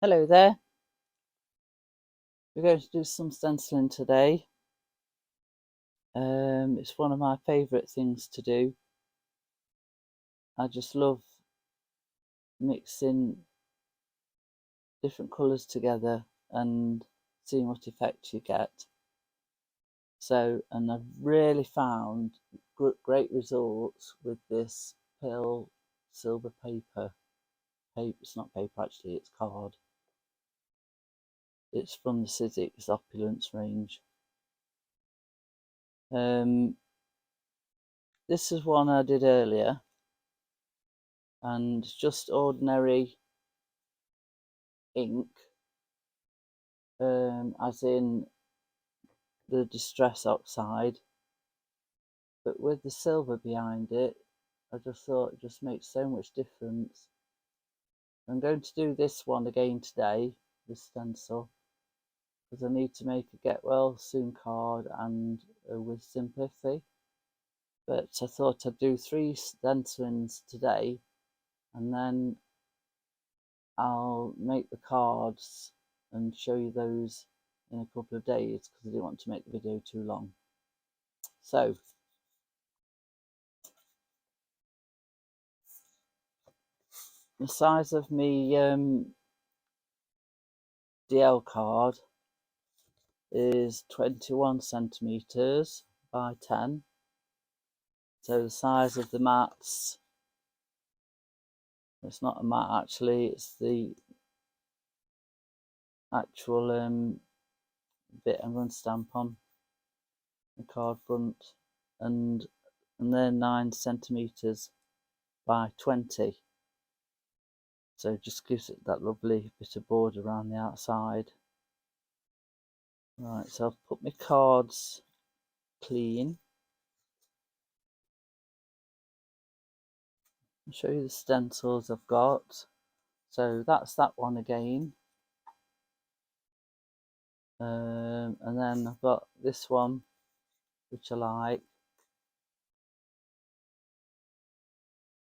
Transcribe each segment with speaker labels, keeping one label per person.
Speaker 1: Hello there. We're going to do some stenciling today. It's one of my favourite things to do. I just love mixing different colours together and seeing what effect you get. And I've really found great results with this pearl silver paper. It's not paper actually, it's card. It's from the Sizzix Opulence range. This is one I did earlier, and it's just ordinary ink, as in the Distress Oxide, but with the silver behind it, I just thought it just makes so much difference. I'm going to do this one again today, this stencil, because I need to make a get well soon card and with sympathy. But I thought I'd do 3 stencilings today, and then I'll make the cards and show you those in a couple of days because I didn't want to make the video too long. So the size of me DL card is 21 centimeters by 10. So the size of the mats, it's not a mat actually, it's the actual bit I'm going to stamp on the card front, and they're 9 centimeters by 20. So just gives it that lovely bit of border around the outside. Right, so I've put my cards clean. I'll show you the stencils I've got. So that's that one again. And then I've got this one, which I like.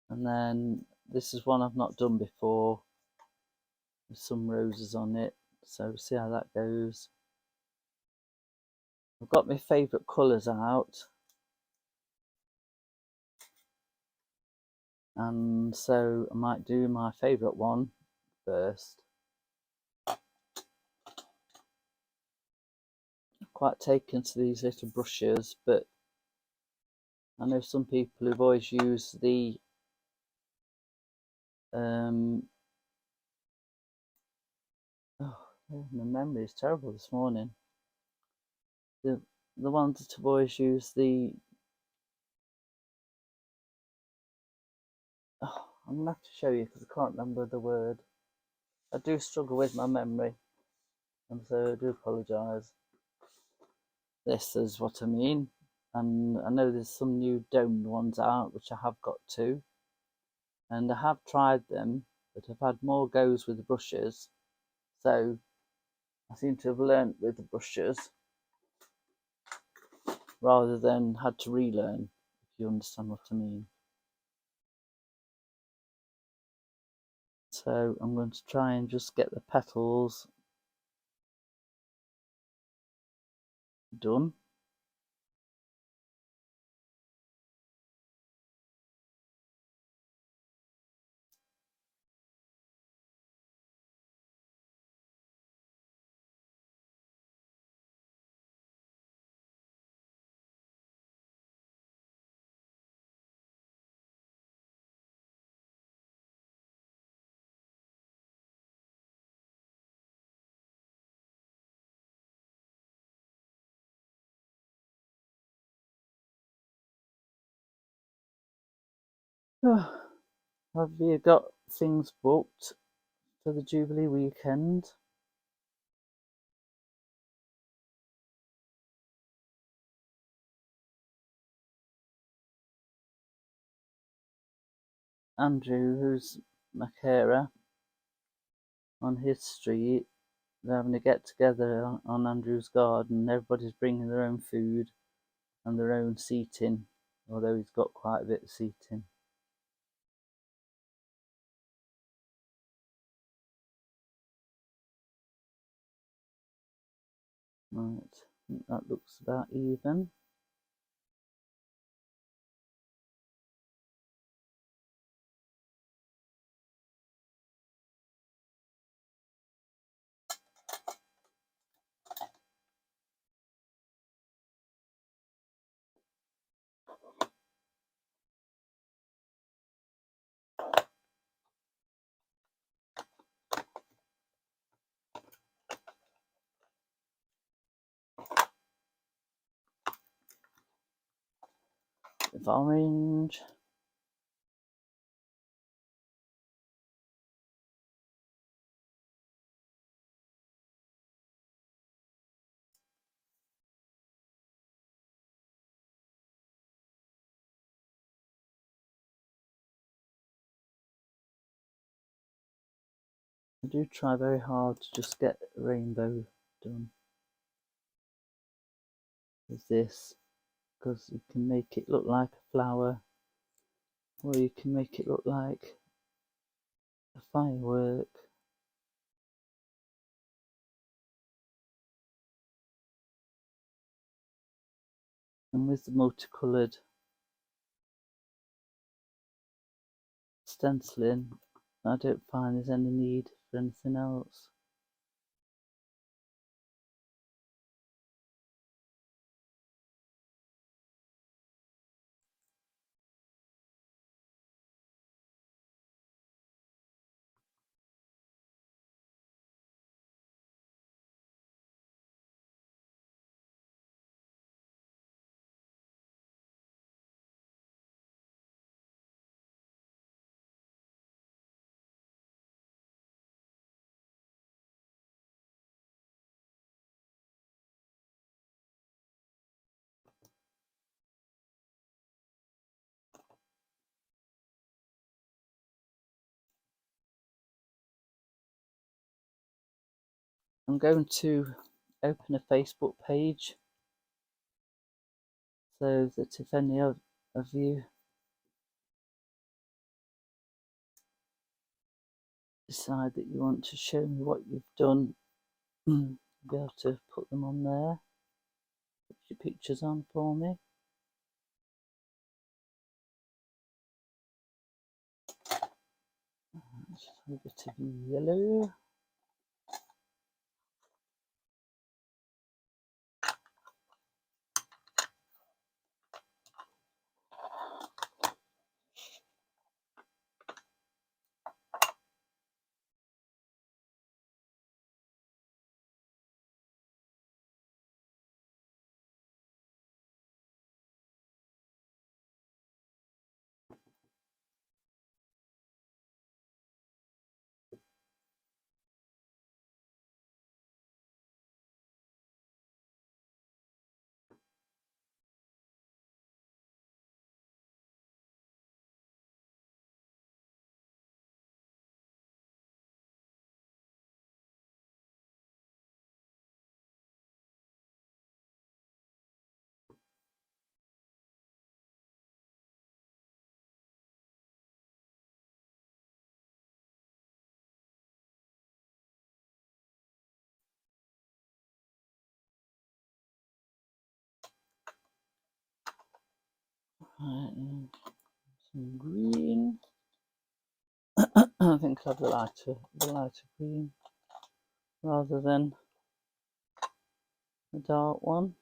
Speaker 1: And then this is one I've not done before, with some roses on it. So see how that goes. I've got my favourite colours out. And so I might do my favourite one first. I'm quite taken to these little brushes, but I know some people who've always used the oh, my memory is terrible this morning. The ones that have always used the I'm gonna have to show you because I can't remember the word. I do struggle with my memory, and so I do apologise. This is what I mean, and I know there's some new domed ones out which I have got too, and I have tried them, but I've had more goes with the brushes, so I seem to have learnt with the brushes rather than had to relearn, if you understand what I mean. So I'm going to try and just get the petals done. Have you got things booked for the Jubilee weekend? Andrew, who's my carer, on his street, they're having a get together on Andrew's garden. Everybody's bringing their own food and their own seating, although he's got quite a bit of seating. Right, I think that looks about even. With orange. I do try very hard to just get a rainbow done with this, because you can make it look like a flower, or you can make it look like a firework. And with the multicoloured stenciling, I don't find there's any need for anything else. I'm going to open a Facebook page so that if any of you decide that you want to show me what you've done, you'll be able to put them on there, put your pictures on for me. Just a bit of yellow. Right, and some green. I think I'll have the lighter green rather than the dark one.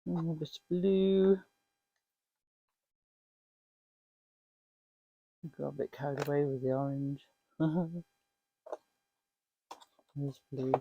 Speaker 1: And a bit of blue. I got a bit carried away with the orange. There's blue.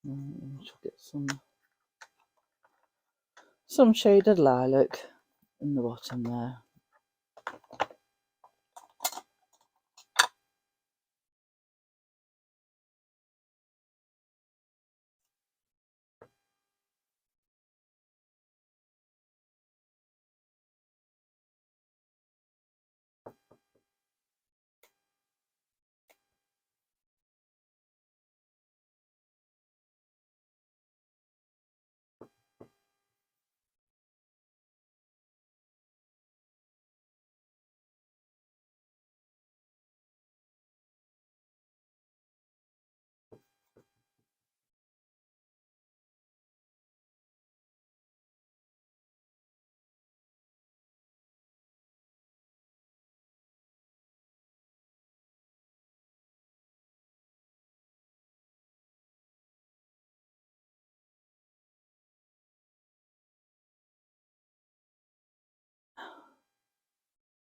Speaker 1: I should get some shaded lilac in the bottom there.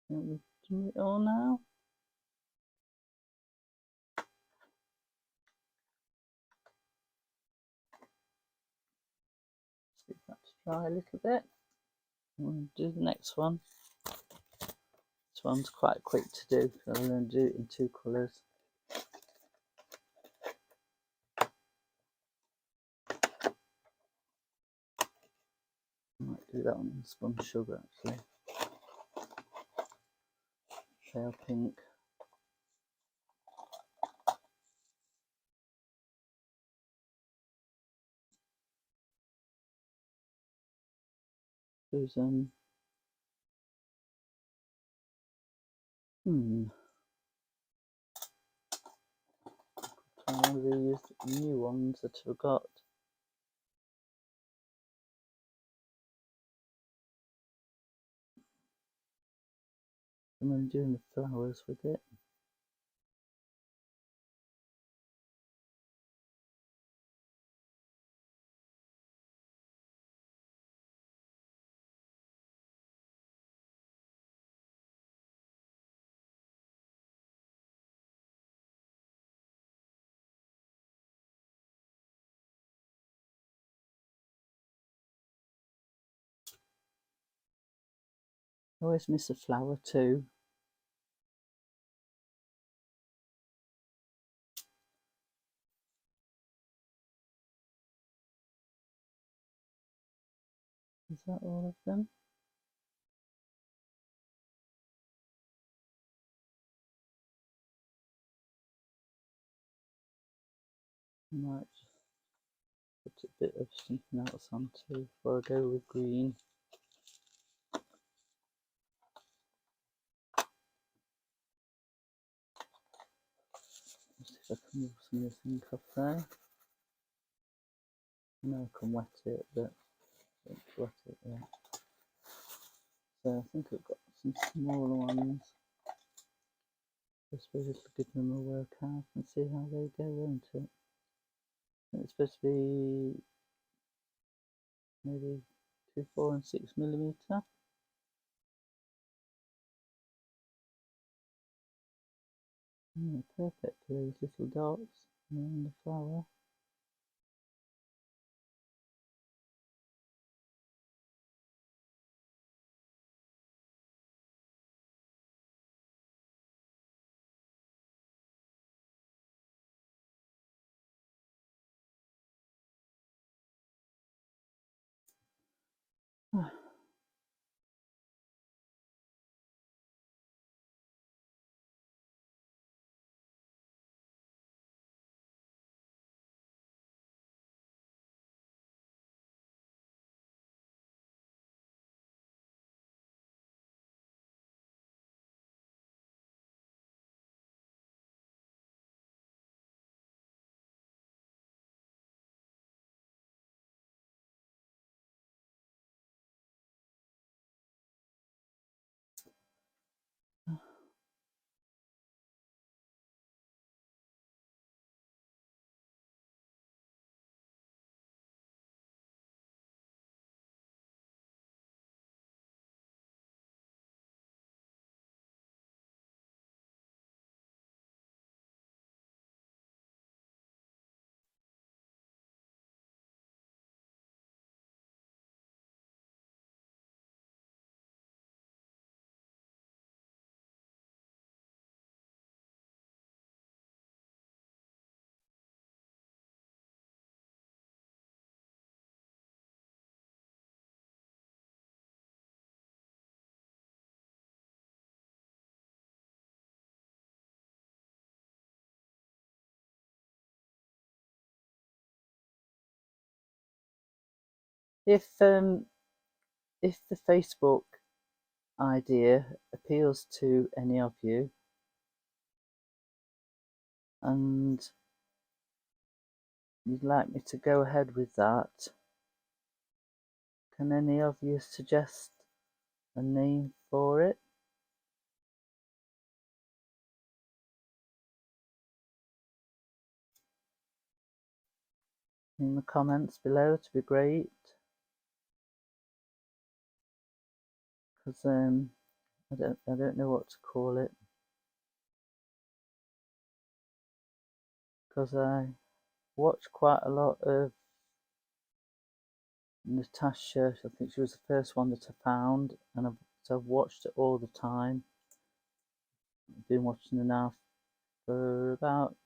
Speaker 1: Can we do it all now? Leave that to dry a little bit. We'll do the next one. This one's quite quick to do, so I'm going to do it in 2 colours. I might do that one in spun sugar actually. Pale pink. There's one of these new ones that I've got. I'm doing the flowers with it. I always miss a flower too. Is that all of them? I might just put a bit of something else on too before I go with green. Let's see if I can move some of this ink off there. I know I can wet it, but I don't wet it yet. So I think I've got some smaller ones. I suppose it'll give them a work out and see how they go, won't it? It's supposed to be maybe 2, 4 and 6 millimetre. Perfect for those little dots around the flower. If the Facebook idea appeals to any of you and you'd like me to go ahead with that, can any of you suggest a name for it? In the comments below, to be great, because I don't know what to call it, because I watch quite a lot of Natasha. I think she was the first one that I found, and I've watched it all the time. I've been watching her now for about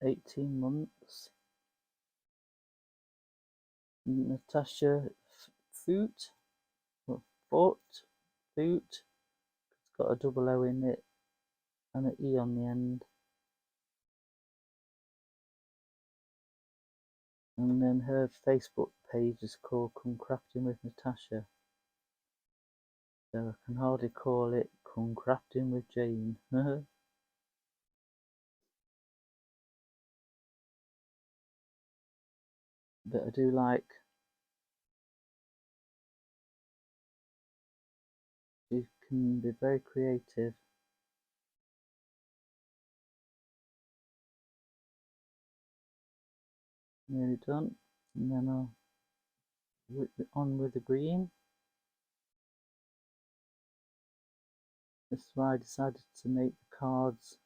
Speaker 1: 18 months. Natasha Foot, or Foot, Foot. It's got a double O in it and an E on the end. And then her Facebook page is called Come Crafting with Natasha. So I can hardly call it Come Crafting with Jane. But I do like, you can be very creative. Nearly done. And then I'll whip it on with the green. This is why I decided to make the cards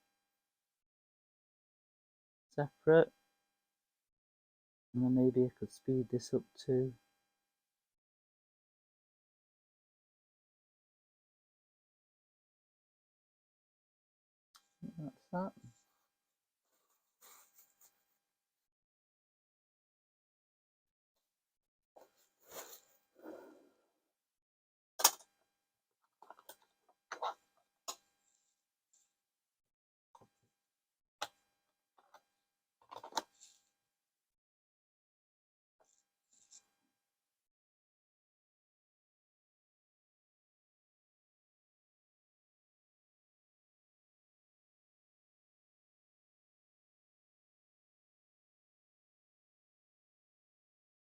Speaker 1: separate. And then maybe I could speed this up too. That's that.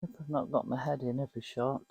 Speaker 1: If I've not got my head in every shot.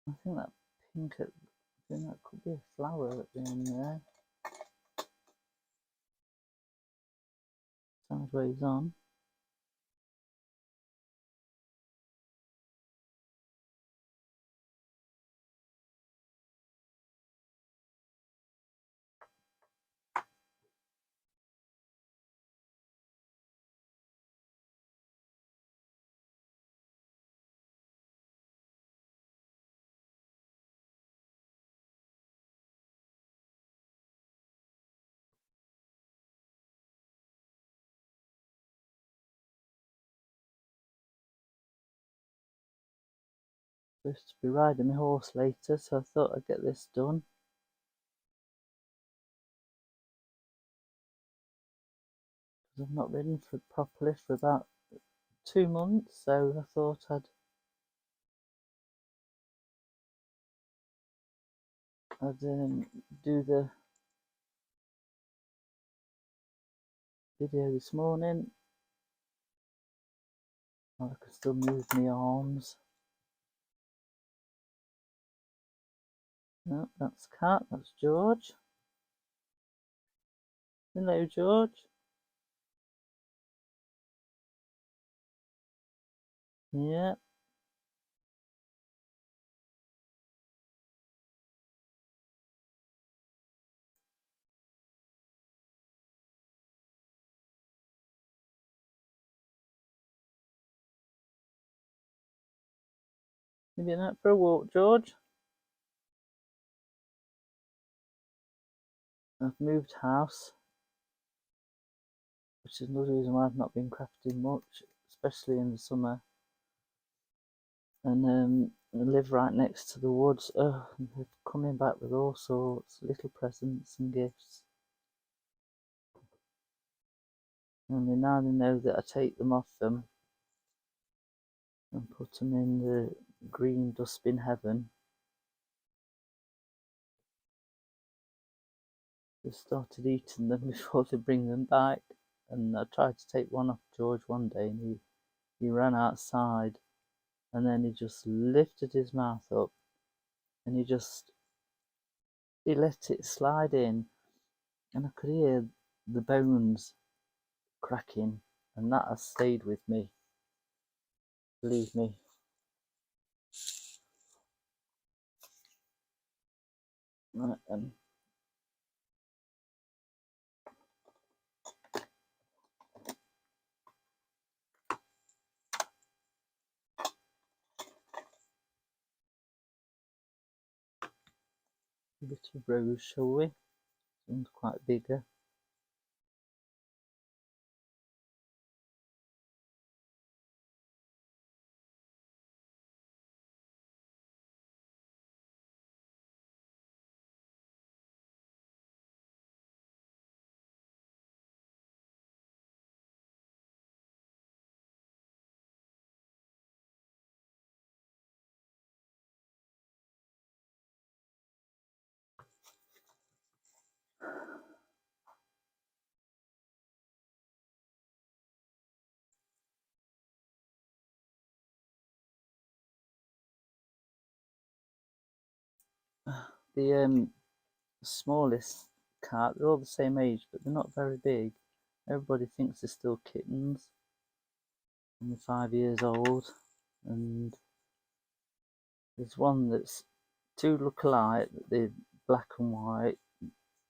Speaker 1: I think that pink, I think that could be a flower at the end there. Sideways on. Supposed to be riding my horse later, so I thought I'd get this done. Because I've not ridden properly for about 2 months, so I thought I'd do the video this morning. I can still move my arms. No, that's Cat, that's George. Hello, George. Yeah. You been out for a walk, George? I've moved house, which is another reason why I've not been crafting much, especially in the summer. And I live right next to the woods. Oh, and they're coming back with all sorts, little presents and gifts. And now they know that I take them off them and put them in the green dustbin heaven. They started eating them before they bring them back. And I tried to take one off George one day, and he ran outside, and then he just lifted his mouth up, and he let it slide in, and I could hear the bones cracking, and that has stayed with me. Believe me. Right, a bit of rose, shall we? This one's quite bigger. The smallest cat, they're all the same age, but they're not very big. Everybody thinks they're still kittens, and they're 5 years old. And there's one that's two look alike, they're black and white.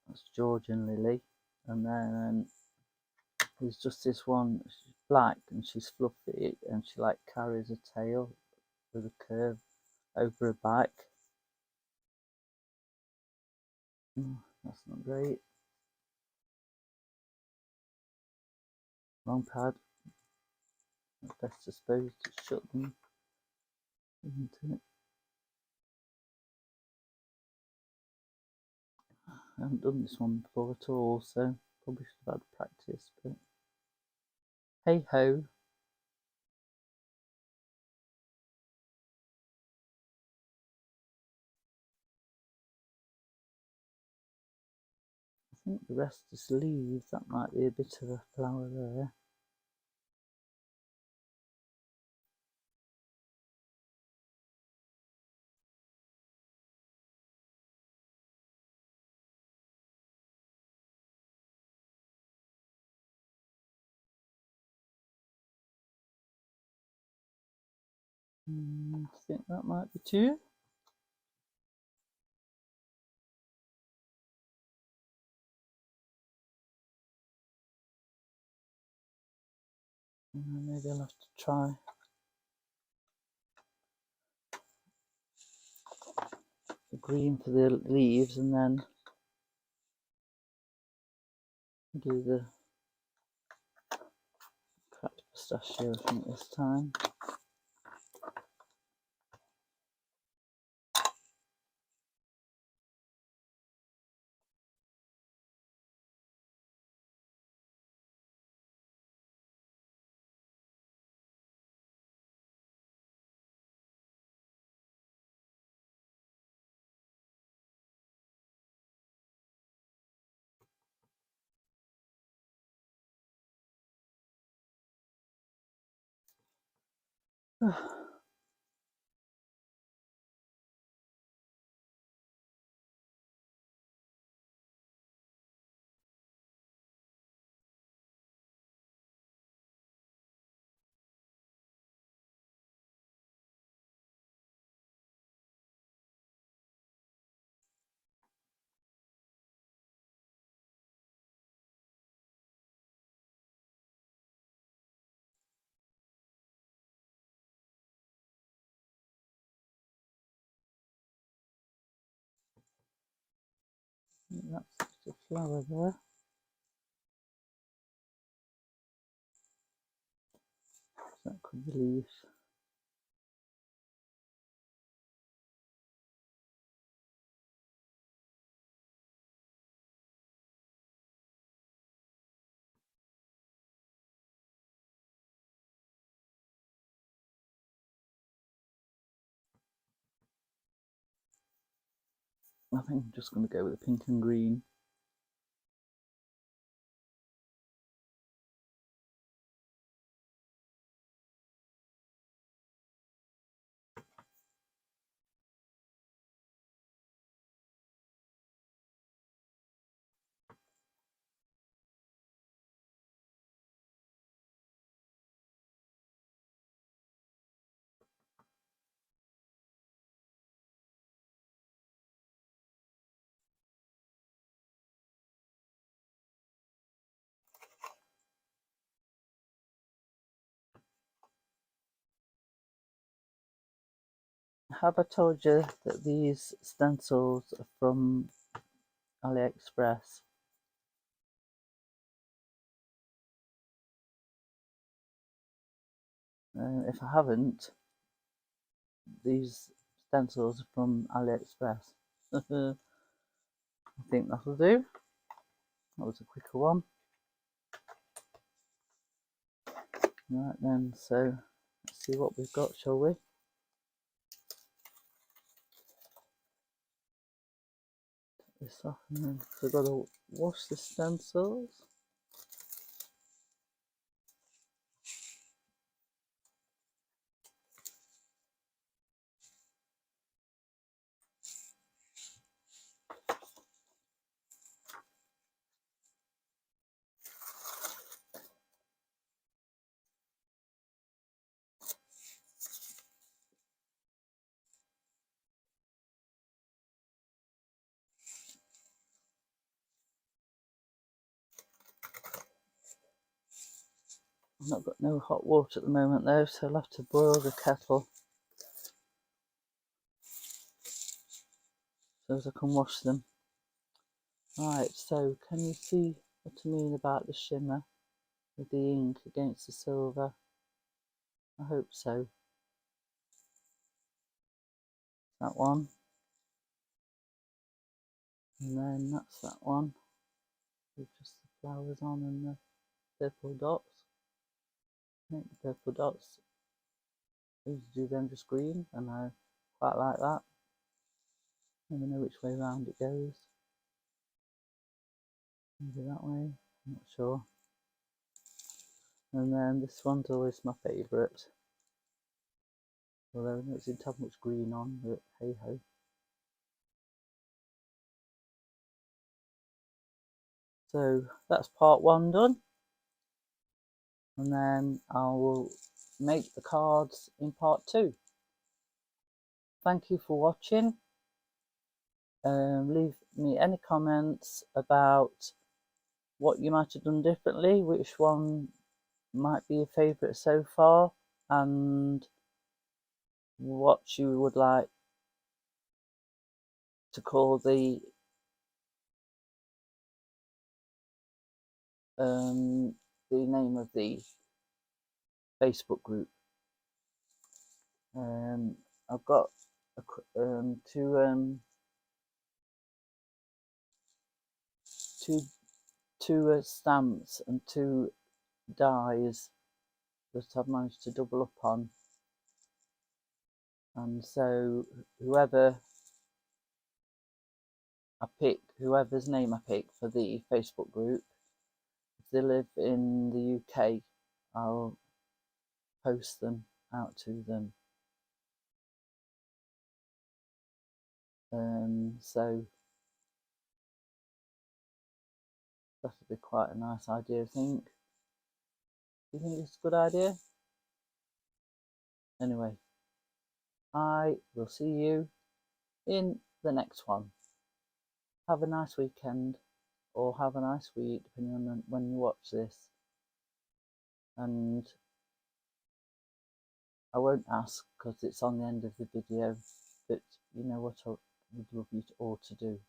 Speaker 1: That's George and Lily. And then there's just this one, she's black and she's fluffy, and she like carries a tail with a curve over her back. That's not great. Wrong pad. That's best I suppose to shut them, isn't it? I haven't done this one before at all, so probably should have had practice, but hey ho. I think the rest is leaves. That might be a bit of a flower there. I think that might be two. Maybe I'll have to try the green for the leaves and then do the cracked pistachio, I think, this time. That's just a flower there. That could be leaves. I think I'm just going to go with the pink and green. Have I told you that these stencils are from AliExpress? If I haven't, these stencils are from AliExpress. I think that'll do. That was a quicker one. Right then, so let's see what we've got, shall we? This off, and then we've got to wash the stencils. I've not got no hot water at the moment though, so I'll have to boil the kettle so as I can wash them. Right, so can you see what I mean about the shimmer with the ink against the silver? I hope so. That one. And then that's that one with just the flowers on and the purple dots. Make the purple dots. I usually do them just green, and I quite like that. Never know which way around it goes. Maybe that way, I'm not sure. And then this one's always my favourite. Although it doesn't have much green on, but hey ho. So that's part one done. And then I will make the cards in part two. Thank you for watching. Leave me any comments about what you might have done differently, which one might be your favourite so far, and what you would like to call the name of the Facebook group. I've got two stamps and two dies that I've managed to double up on, and so whoever's name I pick for the Facebook group, if they live in the UK, I'll post them out to them. So that would be quite a nice idea, I think. Do you think it's a good idea? Anyway, I will see you in the next one. Have a nice weekend, or have a nice week, depending on when you watch this. And I won't ask because it's on the end of the video, but you know what I would love you all to do.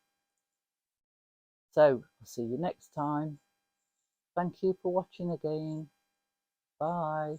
Speaker 1: So I'll see you next time. Thank you for watching again. Bye.